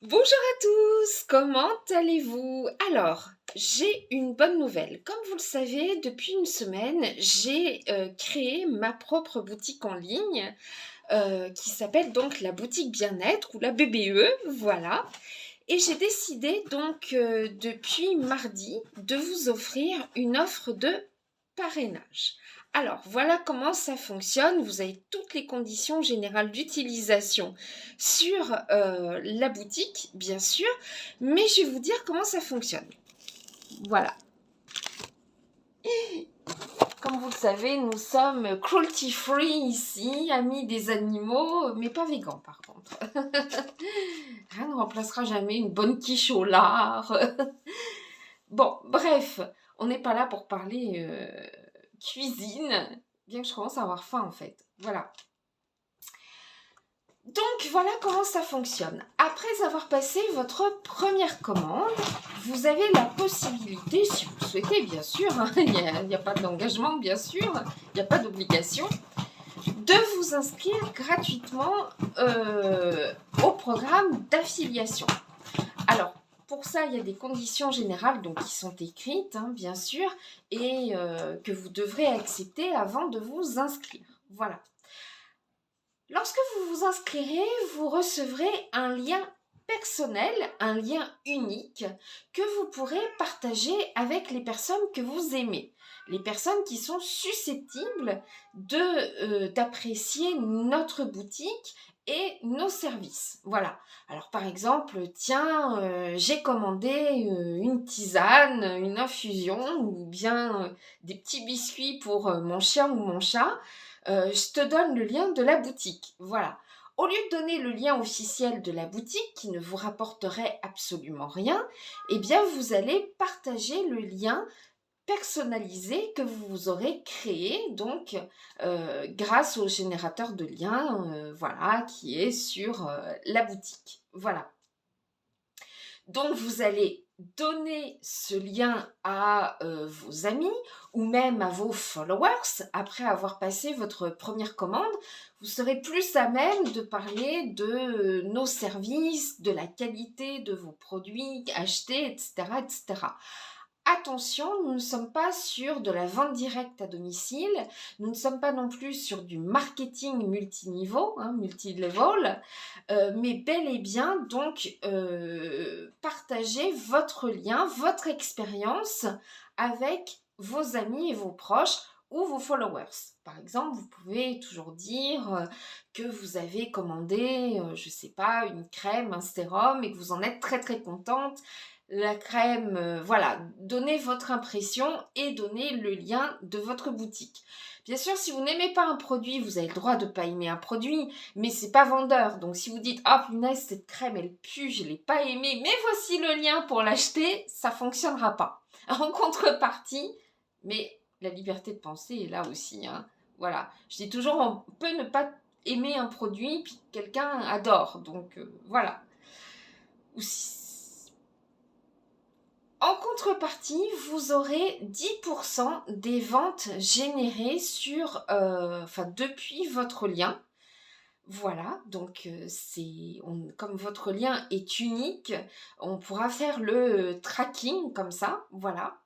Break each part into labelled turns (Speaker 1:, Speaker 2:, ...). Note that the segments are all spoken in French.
Speaker 1: Bonjour à tous, comment allez-vous? Alors, j'ai une bonne nouvelle. Comme vous le savez, depuis une semaine, j'ai créé ma propre boutique en ligne qui s'appelle donc la boutique bien-être ou la BBE, voilà. Et j'ai décidé donc depuis mardi de vous offrir une offre de parrainage. Alors voilà comment ça fonctionne. Vous avez toutes les conditions générales d'utilisation sur la boutique, bien sûr, mais je vais vous dire comment ça fonctionne. Voilà. Comme vous le savez, nous sommes cruelty free ici, amis des animaux, mais pas végans par contre. Rien ne remplacera jamais une bonne quiche au lard. Bon, bref, on n'est pas là pour parler cuisine, bien que je commence à avoir faim en fait. Voilà. Donc voilà comment ça fonctionne. Après avoir passé votre première commande, vous avez la possibilité, si vous le souhaitez bien sûr, hein, il n'y a pas d'engagement bien sûr, il n'y a pas d'obligation, de vous inscrire gratuitement au programme d'affiliation. Alors, pour ça, il y a des conditions générales donc, qui sont écrites, hein, bien sûr, et que vous devrez accepter avant de vous inscrire. Voilà. Lorsque vous vous inscrirez, vous recevrez un lien personnel, un lien unique que vous pourrez partager avec les personnes que vous aimez, les personnes qui sont susceptibles d'apprécier notre boutique et nos services. Voilà. Alors par exemple, tiens, j'ai commandé une tisane, une infusion ou bien des petits biscuits pour mon chien ou mon chat. Je te donne le lien de la boutique. Voilà. Au lieu de donner le lien officiel de la boutique qui ne vous rapporterait absolument rien, eh bien vous allez partager le lien personnalisé que vous aurez créé donc grâce au générateur de liens voilà, qui est sur la boutique. Voilà. Donc vous allez donner ce lien à vos amis ou même à vos followers après avoir passé votre première commande. Vous serez plus à même de parler de nos services, de la qualité de vos produits achetés, etc., etc. Attention, nous ne sommes pas sur de la vente directe à domicile, nous ne sommes pas non plus sur du marketing multiniveau, hein, multilevel, mais bel et bien donc partagez votre lien, votre expérience avec vos amis et vos proches ou vos followers. Par exemple, vous pouvez toujours dire que vous avez commandé, je ne sais pas, une crème, un sérum et que vous en êtes très très contente. La crème, voilà, donnez votre impression et donnez le lien de votre boutique. Bien sûr, si vous n'aimez pas un produit, vous avez le droit de ne pas aimer un produit, mais c'est pas vendeur. Donc si vous dites ah punaise cette crème elle pue, je l'ai pas aimée, mais voici le lien pour l'acheter, ça fonctionnera pas. En contrepartie, mais la liberté de penser est là aussi, hein. Voilà, je dis toujours on peut ne pas aimer un produit puis quelqu'un adore, donc voilà. Ou si En contrepartie, vous aurez 10% des ventes générées depuis votre lien. Voilà, donc comme votre lien est unique, on pourra faire le tracking comme ça, voilà.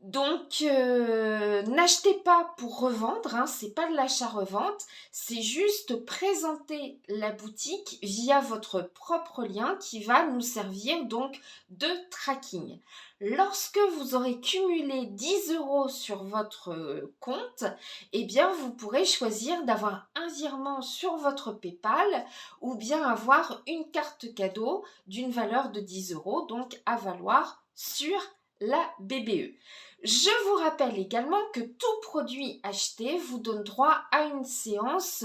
Speaker 1: Donc, n'achetez pas pour revendre, hein, c'est pas de l'achat-revente, c'est juste présenter la boutique via votre propre lien qui va nous servir donc de tracking. Lorsque vous aurez cumulé 10 € sur votre compte, eh bien vous pourrez choisir d'avoir un virement sur votre PayPal ou bien avoir une carte cadeau d'une valeur de 10 €, donc à valoir sur la BBE. Je vous rappelle également que tout produit acheté vous donne droit à une séance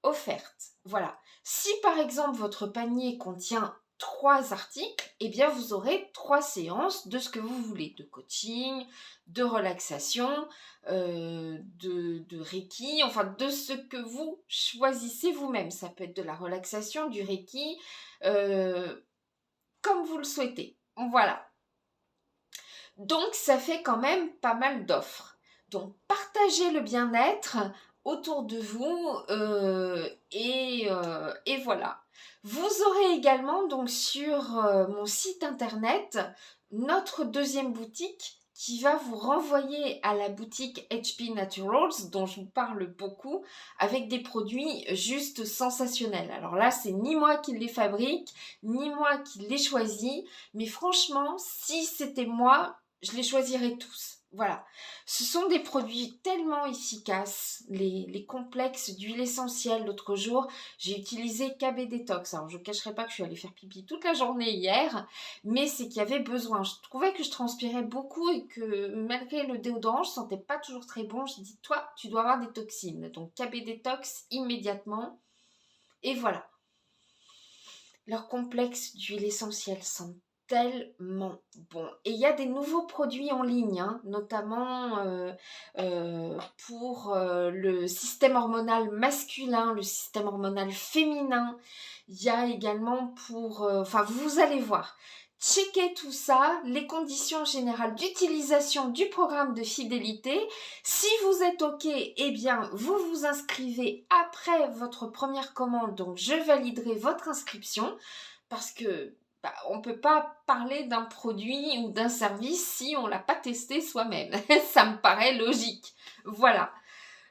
Speaker 1: offerte. Voilà. Si par exemple votre panier contient 3 articles, eh bien vous aurez 3 séances de ce que vous voulez, de coaching, de relaxation, de Reiki, enfin de ce que vous choisissez vous-même. Ça peut être de la relaxation, du Reiki, comme vous le souhaitez. Voilà. Donc, ça fait quand même pas mal d'offres. Donc, partagez le bien-être autour de vous et voilà. Vous aurez également donc sur mon site internet notre deuxième boutique qui va vous renvoyer à la boutique HP Naturals dont je vous parle beaucoup avec des produits juste sensationnels. Alors là, c'est ni moi qui les fabrique, ni moi qui les choisis, mais franchement, si c'était moi, je les choisirais tous. Voilà, ce sont des produits tellement efficaces, les complexes d'huile essentielle. L'autre jour, j'ai utilisé KB Detox. Alors, je ne cacherai pas que je suis allée faire pipi toute la journée hier, mais c'est qu'il y avait besoin. Je trouvais que je transpirais beaucoup et que malgré le déodorant, je ne sentais pas toujours très bon. J'ai dit, toi, tu dois avoir des toxines. Donc, KB Detox immédiatement. Et voilà. Leurs complexes d'huile essentielle sont tellement bons. Et il y a des nouveaux produits en ligne, hein, notamment pour le système hormonal masculin, le système hormonal féminin. Il y a également pour... Enfin, vous allez voir. Checkez tout ça, les conditions générales d'utilisation du programme de fidélité. Si vous êtes OK, eh bien, vous vous inscrivez après votre première commande. Donc, je validerai votre inscription parce que on ne peut pas parler d'un produit ou d'un service si on ne l'a pas testé soi-même. Ça me paraît logique. Voilà.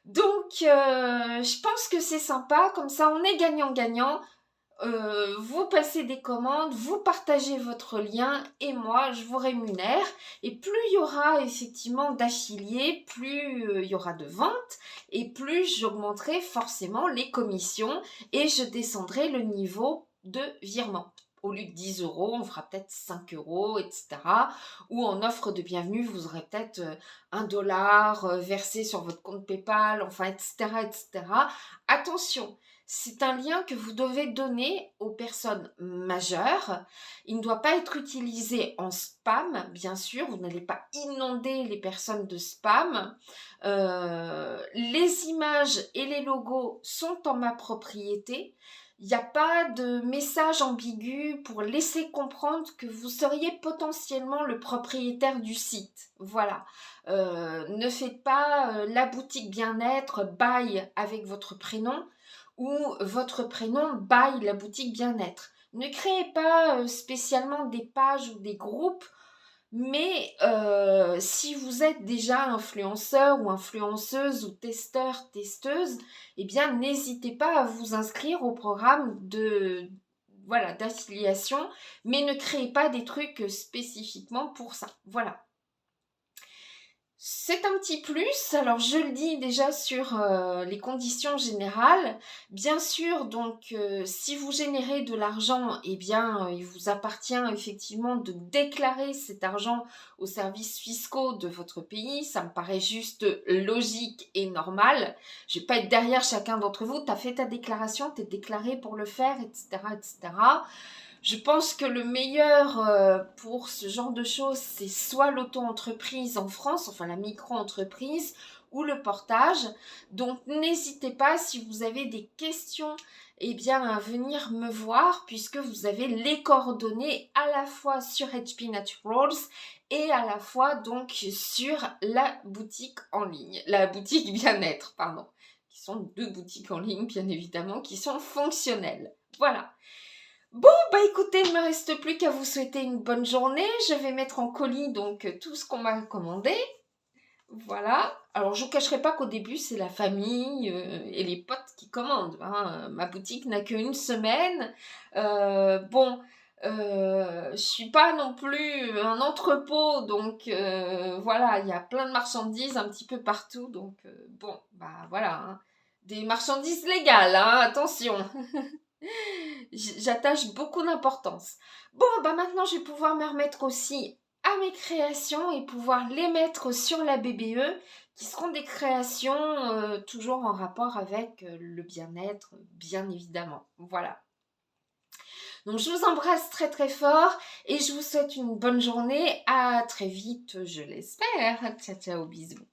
Speaker 1: Donc, je pense que c'est sympa. Comme ça, on est gagnant-gagnant. Vous passez des commandes, vous partagez votre lien et moi je vous rémunère. Et plus il y aura effectivement d'affiliés, plus il y aura de ventes et plus j'augmenterai forcément les commissions et je descendrai le niveau de virement. Au lieu de 10 euros, on fera peut-être 5 euros, etc. Ou en offre de bienvenue, vous aurez peut-être 1 dollar versé sur votre compte PayPal, enfin, etc., etc. Attention, c'est un lien que vous devez donner aux personnes majeures. Il ne doit pas être utilisé en spam, bien sûr. Vous n'allez pas inonder les personnes de spam. Les images et les logos sont en ma propriété. Il n'y a pas de message ambigu pour laisser comprendre que vous seriez potentiellement le propriétaire du site. Voilà. Ne faites pas la boutique bien-être by avec votre prénom ou votre prénom by la boutique bien-être. Ne créez pas spécialement des pages ou des groupes, mais si vous êtes déjà influenceur ou influenceuse ou testeur, testeuse, eh bien n'hésitez pas à vous inscrire au programme d'affiliation, mais ne créez pas des trucs spécifiquement pour ça. Voilà. C'est un petit plus, alors je le dis déjà sur les conditions générales. Bien sûr, donc si vous générez de l'argent, eh bien il vous appartient effectivement de déclarer cet argent aux services fiscaux de votre pays. Ça me paraît juste logique et normal. Je ne vais pas être derrière chacun d'entre vous. Tu as fait ta déclaration, tu es déclaré pour le faire, etc., etc. Je pense que le meilleur pour ce genre de choses, c'est soit l'auto-entreprise en France, enfin la micro-entreprise, ou le portage. Donc n'hésitez pas, si vous avez des questions, eh bien, à venir me voir, puisque vous avez les coordonnées à la fois sur HP Naturals et à la fois donc sur la boutique en ligne, la boutique bien-être, pardon, qui sont 2 boutiques en ligne, bien évidemment, qui sont fonctionnelles. Voilà. Bon, écoutez, il ne me reste plus qu'à vous souhaiter une bonne journée. Je vais mettre en colis donc tout ce qu'on m'a commandé. Voilà. Alors, je ne vous cacherai pas qu'au début, c'est la famille et les potes qui commandent, hein. Ma boutique n'a qu'une semaine. Je ne suis pas non plus un entrepôt, donc voilà, il y a plein de marchandises un petit peu partout. Donc, voilà, hein. Des marchandises légales, hein, attention. J'attache beaucoup d'importance. Bon, maintenant, je vais pouvoir me remettre aussi à mes créations et pouvoir les mettre sur la BBE, qui seront des créations toujours en rapport avec le bien-être, bien évidemment. Voilà. Donc, je vous embrasse très très fort et je vous souhaite une bonne journée. À très vite, je l'espère. Ciao, ciao, bisous.